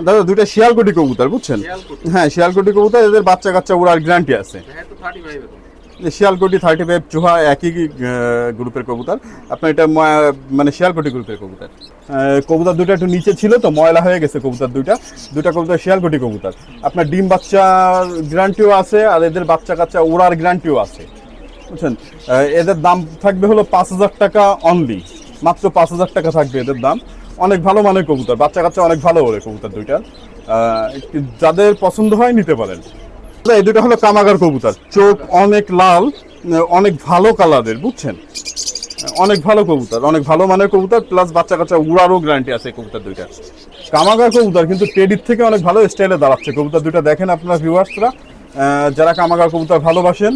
দাদা দুইটা শিয়ালকুটি কবুতর, বুঝছেন। হ্যাঁ, শিয়ালকুটি কবুতর, এদের বাচ্চা কাচ্চা ওড়ার গ্যারান্টি আছে। শিয়ালকুটি 35 চুহা একই গ্রুপের কবুতর। আপনার এটা মানে শিয়ালকুটি গ্রুপের কবুতর। কবুতর দুটো একটু নিচে ছিল তো, ময়লা হয়ে গেছে কবুতর দুটা কবুতর শিয়ালকুটি কবুতর। আপনার ডিম বাচ্চার গ্যারান্টিও আছে, আর এদের বাচ্চা কাচ্চা ওড়ার গ্যারান্টিও আছে, বুঝছেন। এদের দাম থাকবে হলো 5000 টাকা অনলি, মাত্র 5000 টাকা থাকবে এদের দাম। অনেক ভালো মানের কবুতর, বাচ্চা কাচ্চা অনেক ভালো ওরে কবুতর দুইটার। যাদের পছন্দ হয় নিতে পারেন। এই দুটো হলো কামাগার কবুতর, চোখ অনেক লাল, অনেক ভালো কালারের, বুঝছেন। অনেক ভালো কবুতর, অনেক ভালো মানের কবুতর, প্লাস বাচ্চা কাচ্চা উড়ারও গ্যারান্টি আছে কবুতর দুইটা। কামাগার কবুতর কিন্তু টেডির থেকে অনেক ভালো স্টাইলে দাঁড়াচ্ছে কবুতর দুইটা। দেখেন আপনারা ভিউয়ার্সরা, যারা কামাগার কবুতর ভালোবাসেন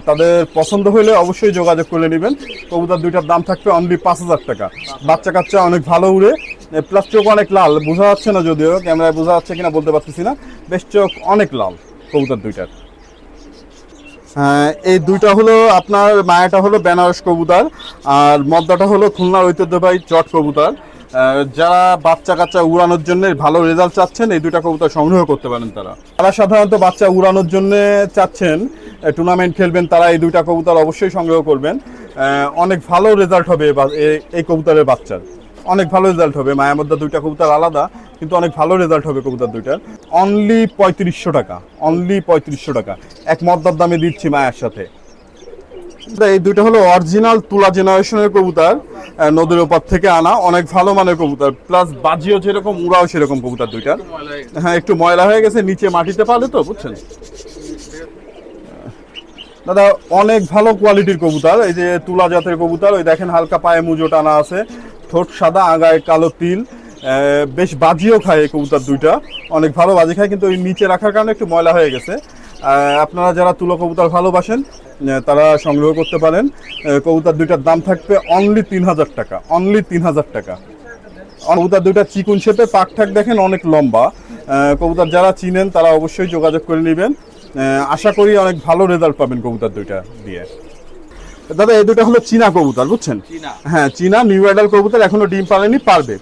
তাদের পছন্দ হলে অবশ্যই যোগাযোগ করে নেবেন। কবুতর দুইটার দাম থাকবে অনলি 5000 টাকা। বাচ্চা কাচ্চা অনেক ভালো উড়ে, প্লাস চোখ অনেক লাল, বোঝা যাচ্ছে না যদিও, ক্যামেরায় বোঝা যাচ্ছে কিনা বলতে পারতেছি না, বেশ চোখ অনেক লাল কবুতর দুইটার। এই দুইটা হলো আপনার, মায়াটা হলো বেনারস কবুতর, আর মদ্দাটা হলো খুলনার ঐতিহ্যবাহী চট কবুতর। যারা বাচ্চা কাচ্চা উড়ানোর জন্য ভালো রেজাল্ট চাচ্ছেন এই দুইটা কবুতর সংগ্রহ করতে পারেন। তারা সাধারণত বাচ্চা উড়ানোর জন্য চাচ্ছেন, টুর্নামেন্ট খেলবেন, তারা এই দুইটা কবুতর অবশ্যই সংগ্রহ করবেন। অনেক ভালো রেজাল্ট হবে এই কবুতরের বাচ্চার, অনেক ভালো রেজাল্ট হবে। মায়া মধ্যে দুইটা কবুতর আলাদা, কিন্তু অনেক ভালো রেজাল্ট হবে কবুতর দুইটার। অনলি 3500 টাকা, অনলি 3500 টাকা এক মদ্দার দামে দিচ্ছি মায়ের সাথে। এই দুইটা হলো অরিজিনাল তুলা জেনারেশনের কবুতর, নদীর ওপর থেকে আনা, অনেক ভালো মানের কবুতর, প্লাস বাজিও যেরকম উড়াও সেরকম কবুতর দুইটার। হ্যাঁ, একটু ময়লা হয়ে গেছে, নিচে মাটিতে পালে তো, বুঝছেন। দাদা অনেক ভালো কোয়ালিটির কবুতর, এই যে তুলা জাতের কবুতর, ওই দেখেন হালকা পায়ে মুজো টানা আছে, ঠোঁট সাদা, আগায় কালো তিল, বেশ বাজিও খায় এই কবুতর দুইটা, অনেক ভালো বাজি খায়, কিন্তু ওই নিচে রাখার কারণে একটু ময়লা হয়ে গেছে। আপনারা যারা তুলা কবুতর ভালোবাসেন তারা সংগ্রহ করতে পারেন। কবুতর দুইটার দাম থাকবে অনলি 3000 টাকা, অনলি 3000 টাকা। কবুতর দুইটা চিকুন শেপে, পাক ঠাক দেখেন অনেক লম্বা। কবুতর যারা চিনেন তারা অবশ্যই যোগাযোগ করে নেবেন, আশা করি অনেক ভালো রেজাল্ট পাবেন কবুতর দুইটা দিয়ে। দাদা এই দুটো হলো চীনা কবুতর, বুঝছেন? হ্যাঁ, চীনা নিউ অ্যাডাল কবুতর, এখনো ডিম পারেনি, পারবে।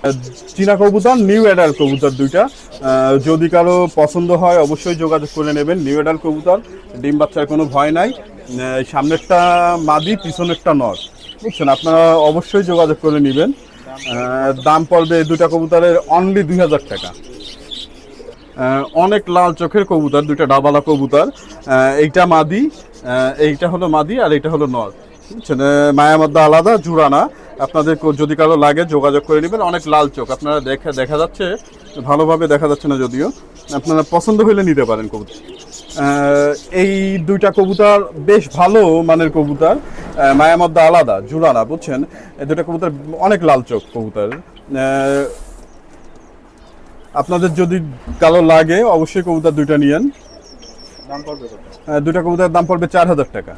চীনা কবুতর, নিউ অ্যাডাল কবুতর দুইটা, যদি কারো পছন্দ হয় অবশ্যই যোগাযোগ করে নেবেন। নিউ অ্যাডাল কবুতর, ডিম বাচ্চার কোনো ভয় নাই, সামনেরটা মাদি, পিছনেরটা নর, বুঝছেন? আপনারা অবশ্যই যোগাযোগ করে নেবেন। দাম পড়বে এই দুটা কবুতরের অনলি 2000 টাকা। অনেক লাল চোখের কবুতর, দুইটা ডাবালা কবুতর, এইটা মাদি, এইটা হলো মাদি, আর এইটা হলো নর, বুঝছেন? মায়ের মধ্যে আলাদা, জুড়ানা। আপনাদের যদি কারো লাগে যোগাযোগ করে নেবেন। অনেক লাল চোখ, আপনারা দেখা যাচ্ছে, ভালোভাবে দেখা যাচ্ছে না যদিও, আপনারা পছন্দ হলে নিতে পারেন কবুতর। এই দুইটা কবুতর বেশ ভালো মানের কবুতর, মায়ের মধ্যে আলাদা, জুড়ানা, বুঝছেন? এই দুটা কবুতর অনেক লাল চোখ কবুতর। আপনাদের যদি কালো লাগে অবশ্যই কবুতর দুইটা নিয়েন। দুইটা কবুতরের দাম পড়বে 4000 টাকা।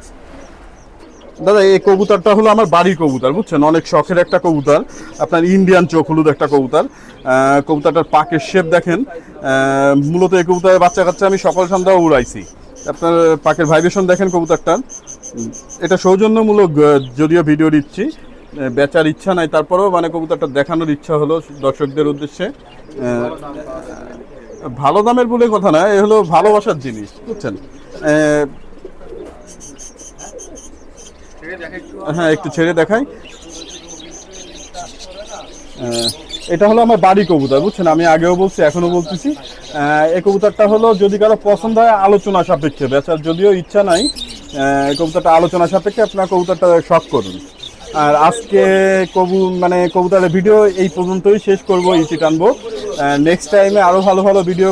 দাদা এই কবুতরটা হলো আমার বাড়ির কবুতর, বুঝছেন? অনেক শখের একটা কবুতর, আপনার ইন্ডিয়ান চোখ হলুদ একটা কবুতর। কবুতরটার পাকের শেপ দেখেন। মূলত এই কবুতরের বাচ্চা কাচ্চা আমি সকাল সন্ধ্যা উড়াইছি। আপনার পাকের ভাইব্রেশন দেখেন কবুতরটার। এটা সৌজন্যমূলক, যদিও ভিডিও দিচ্ছি, বেচার ইচ্ছা নাই, তারপরেও মানে কবুতরটা দেখানোর ইচ্ছা হলো দর্শকদের উদ্দেশ্যে। ভালো দামের বলে কথা না, এ হলো ভালোবাসার জিনিস, বুঝছেন? হ্যাঁ, একটু ছেড়ে দেখাই। এটা হলো আমার বাড়ি কবুতর, বুঝছেন? আমি আগেও বলছি, এখনো বলতেছি, এই কবুতরটা হলো যদি কারো পছন্দ হয় আলোচনা সাপেক্ষে, বেচার যদিও ইচ্ছা নাই, কবুতরটা আলোচনা সাপেক্ষে আপনার কবুতরটা শখ করুন। আর আজকে কবুতরের ভিডিও এই পর্যন্তই শেষ করবো, ইতি টানবো। নেক্সট টাইমে আরো ভালো ভালো ভিডিও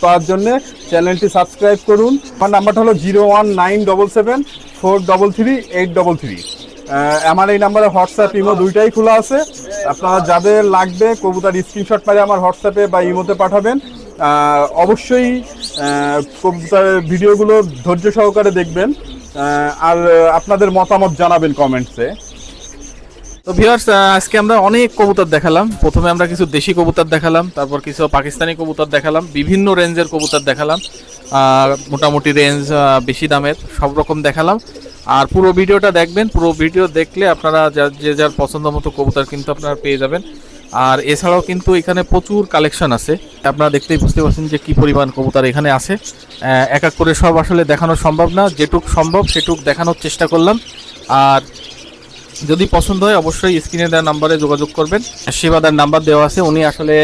পাওয়ার জন্য চ্যানেলটি সাবস্ক্রাইব করুন। আমার নাম্বারটা হলো 01977433833। আমার এই নাম্বারে হোয়াটসঅ্যাপ, ইমো দুইটাই খোলা আছে। আপনারা যাদের লাগবে কবুতর স্ক্রিনশট পারে আমার হোয়াটসঅ্যাপে বা ইমোতে পাঠাবেন। অবশ্যই কবুতরের ভিডিওগুলো ধৈর্য সহকারে দেখবেন, আর আপনাদের মতামত জানাবেন কমেন্টসে। তো ভিউয়ার্স, আজকে আমরা অনেক কবুতর দেখালাম। প্রথমে আমরা কিছু দেশি কবুতর দেখালাম, তারপর কিছু পাকিস্তানি কবুতর দেখালাম, বিভিন্ন রেঞ্জের কবুতর দেখালাম, মোটামুটি রেঞ্জ, বেশি দামের, সব রকম দেখালাম। আর পুরো ভিডিওটা দেখবেন, পুরো ভিডিও দেখলে আপনারা যে যার পছন্দ মতো কবুতর কিন্তু আপনারা পেয়ে যাবেন। আর এছাড়াও কিন্তু এখানে প্রচুর কালেকশন আছে, আপনারা দেখতেই বুঝতে পারছেন যে কি পরিমাণ কবুতর এখানে আছে। এক এক করে সব আসলে দেখানো সম্ভব না, যেটুক সম্ভব সেটুক দেখানোর চেষ্টা করলাম। আর যদি পছন্দ হয় অবশ্যই স্ক্রিনে দেওয়া নাম্বারে যোগাযোগ করবেন। শিবাদার নাম্বার দেওয়া আছে, উনি আসলে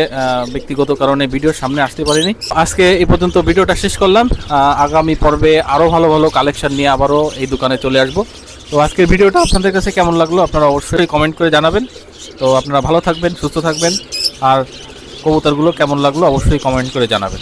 ব্যক্তিগত কারণে ভিডিওর সামনে আসতে পারেনি। আজকে এই পর্যন্ত ভিডিওটা শেষ করলাম। আগামী পর্বে আরও ভালো ভালো কালেকশন নিয়ে আবারও এই দোকানে চলে আসব। তো আজকের ভিডিওটা আপনাদের কাছে কেমন লাগলো আপনারা অবশ্যই কমেন্ট করে জানাবেন। তো আপনারা ভালো থাকবেন, সুস্থ থাকবেন, আর কবুতরগুলো কেমন লাগলো অবশ্যই কমেন্ট করে জানাবেন।